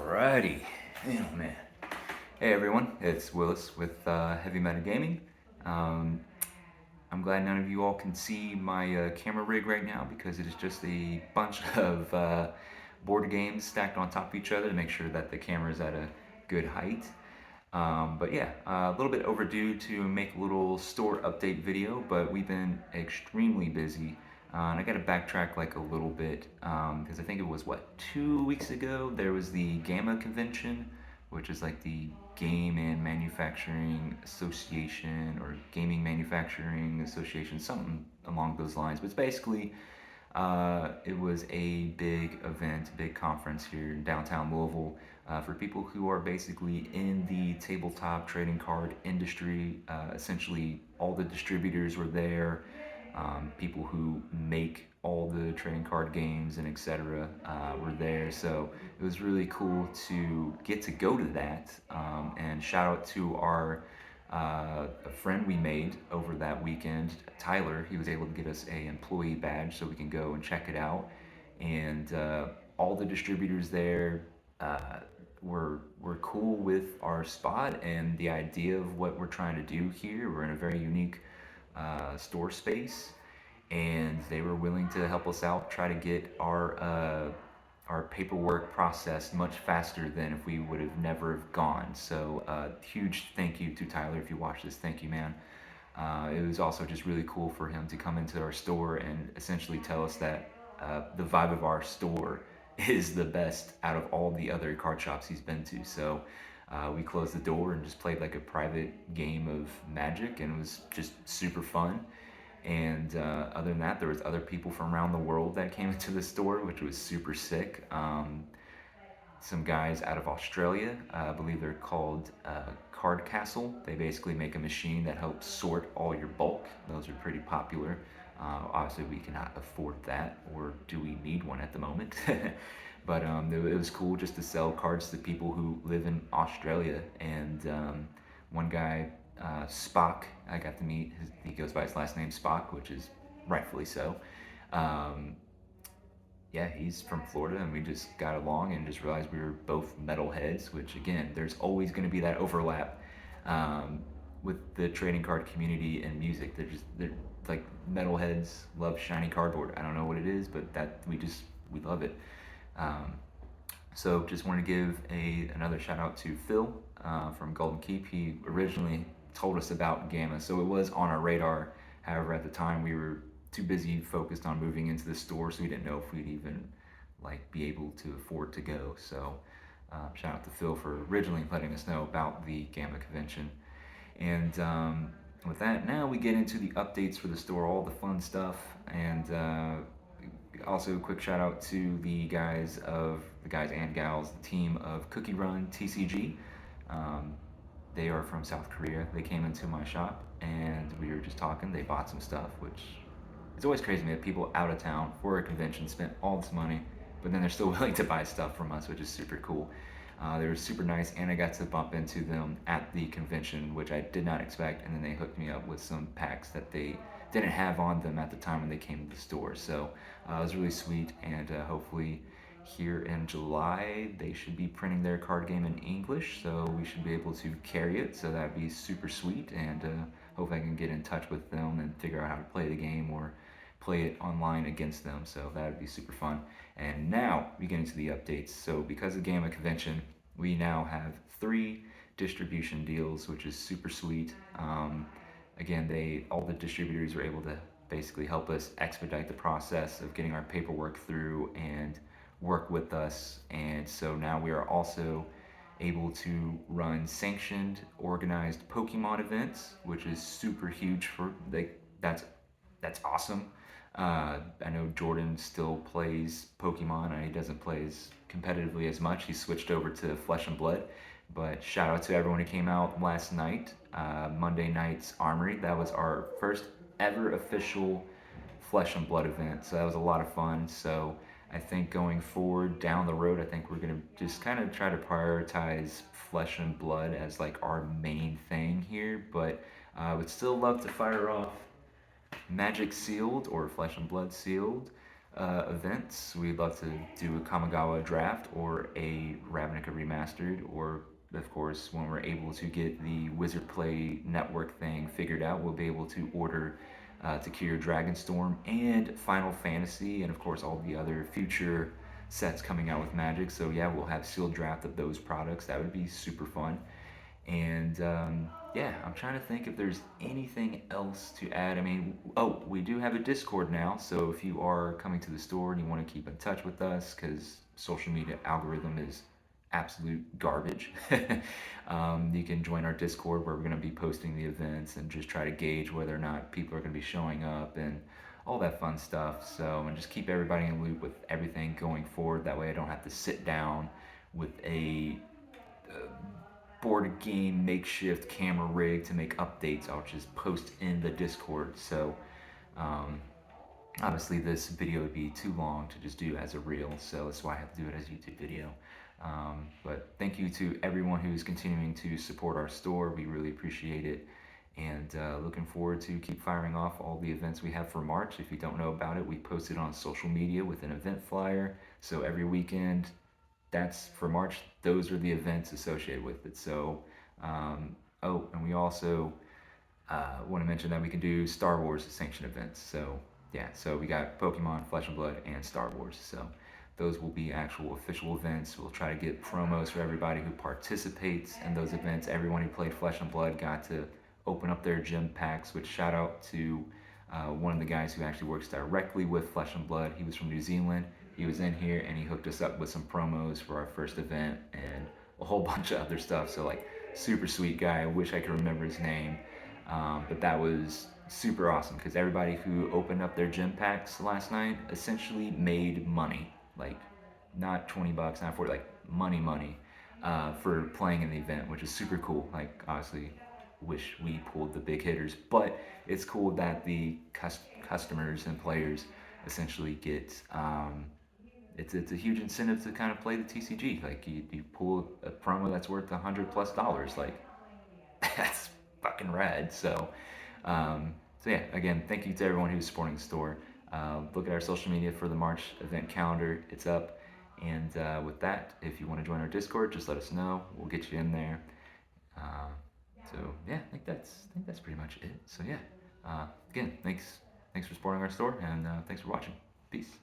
Alrighty. Oh man. Hey everyone, it's Willis with Heavy Meta Gaming. Um, I'm glad none of you all can see my camera rig right now because it is just a bunch of board games stacked on top of each other to make sure that the camera is at a good height. But yeah, a little bit overdue to make a little store update video, but we've been extremely busy. And I got to backtrack like a little bit because I think it was 2 weeks ago there was the GAMA convention, which is like the Game and Manufacturing Association or Gaming Manufacturing Association, something along those lines. But it's basically it was a big event, big conference here in downtown Louisville for people who are basically in the tabletop trading card industry. Essentially, all the distributors were there. People who make all the trading card games and etc. Were there, so it was really cool to get to go to that. And shout out to our a friend we made over that weekend, Tyler. He was able to get us a employee badge so we can go and check it out. And all the distributors there were cool with our spot and the idea of what we're trying to do here. We're in a very unique store space, and they were willing to help us out, try to get our paperwork processed much faster than if we would have never have gone. So huge thank you to Tyler if you watch this. Thank you, man. It was also just really cool for him to come into our store and essentially tell us that the vibe of our store is the best out of all the other card shops he's been to. So we closed the door and just played like a private game of Magic, and it was just super fun. And other than that, there was other people from around the world that came into the store, which was super sick. Some guys out of Australia, I believe they're called Card Castle. They basically make a machine that helps sort all your bulk. Those are pretty popular. Obviously, we cannot afford that, or do we need one at the moment? But it was cool just to sell cards to people who live in Australia. And one guy, Spock, I got to meet. He goes by his last name Spock, which is rightfully so. Um, yeah, he's from Florida, and we just got along and just realized we were both metalheads. Which again, there's always going to be that overlap um, with the trading card community and music. They're like metalheads love shiny cardboard. I don't know what it is, but that we love it. Um, so just want to give another shout out to Phil from Golden Keep. He originally told us about Gamma, so it was on our radar. However, at the time we were too busy focused on moving into the store, so we didn't know if we'd even like be able to afford to go. So shout out to Phil for originally letting us know about the Gamma convention. And with that, now we get into the updates for the store, all the fun stuff, and also a quick shout out to the guys and gals, the team of Cookie Run TCG. Um, they are from South Korea. They came into my shop and we were just talking. They bought some stuff, which it's always crazy to me that people out of town for a convention spent all this money, but then they're still willing to buy stuff from us, which is super cool. They were super nice, and I got to bump into them at the convention, which I did not expect. And then they hooked me up with some packs that they didn't have on them at the time when they came to the store. So it was really sweet, and hopefully here in July they should be printing their card game in English, so we should be able to carry it. So that'd be super sweet, and hopefully I can get in touch with them and figure out how to play the game or play it online against them. So that would be super fun. And now we get into the updates. So because of Gamma Convention, we now have 3 distribution deals, which is super sweet. Again, all the distributors were able to basically help us expedite the process of getting our paperwork through and work with us. And so now we are also able to run sanctioned, organized Pokemon events, which is super huge for that's awesome. I know Jordan still plays Pokemon. He doesn't play as competitively as much. He switched over to Flesh and Blood. But shout out to everyone who came out last night, Monday night's Armory. That was our first ever official Flesh and Blood event. So that was a lot of fun. So I think going forward down the road, I think we're gonna just kind of try to prioritize Flesh and Blood as like our main thing here. But I would still love to fire off Magic Sealed or Flesh and Blood Sealed. events. We'd love to do a Kamigawa draft or a Ravnica remastered, or of course, when we're able to get the Wizard Play network thing figured out, we'll be able to order Takir Dragonstorm and Final Fantasy, and of course, all the other future sets coming out with Magic. So, yeah, we'll have sealed draft of those products. That would be super fun. And yeah, I'm trying to think if there's anything else to add. I mean, oh, we do have a Discord now. So if you are coming to the store and you want to keep in touch with us, because social media algorithm is absolute garbage, you can join our Discord where we're going to be posting the events and just try to gauge whether or not people are going to be showing up and all that fun stuff. So, and just keep everybody in the loop with everything going forward. That way I don't have to sit down with a board game makeshift camera rig to make updates. I'll just post in the Discord. So um, obviously this video would be too long to just do as a reel, so that's why I have to do it as a YouTube video. But thank you to everyone who's continuing to support our store. We really appreciate it. And looking forward to keep firing off all the events we have for March. If you don't know about it, we post it on social media with an event flyer. So every weekend, that's for March. Those are the events associated with it. So, oh, and we also want to mention that we can do Star Wars sanctioned events. So, yeah, so we got Pokemon, Flesh and Blood, and Star Wars. So, those will be actual official events. We'll try to get promos for everybody who participates in those events. Everyone who played Flesh and Blood got to open up their gem packs, which shout out to one of the guys who actually works directly with Flesh and Blood. He was from New Zealand. He was in here and he hooked us up with some promos for our first event and a whole bunch of other stuff. So, like, super sweet guy. I wish I could remember his name. But that was super awesome because everybody who opened up their gym packs last night essentially made money. Like, not 20 bucks, not 40, like money, for playing in the event, which is super cool. Like, obviously, wish we pulled the big hitters, but it's cool that the customers and players essentially get. It's a huge incentive to kind of play the TCG. Like, you pull a promo that's worth $100+. Like, that's fucking rad. So yeah, again, thank you to everyone who's supporting the store. Look at our social media for the March event calendar. It's up. And with that, if you want to join our Discord, just let us know. We'll get you in there. Uh, so yeah, I think that's pretty much it. So yeah, again, thanks for supporting our store, and thanks for watching. Peace.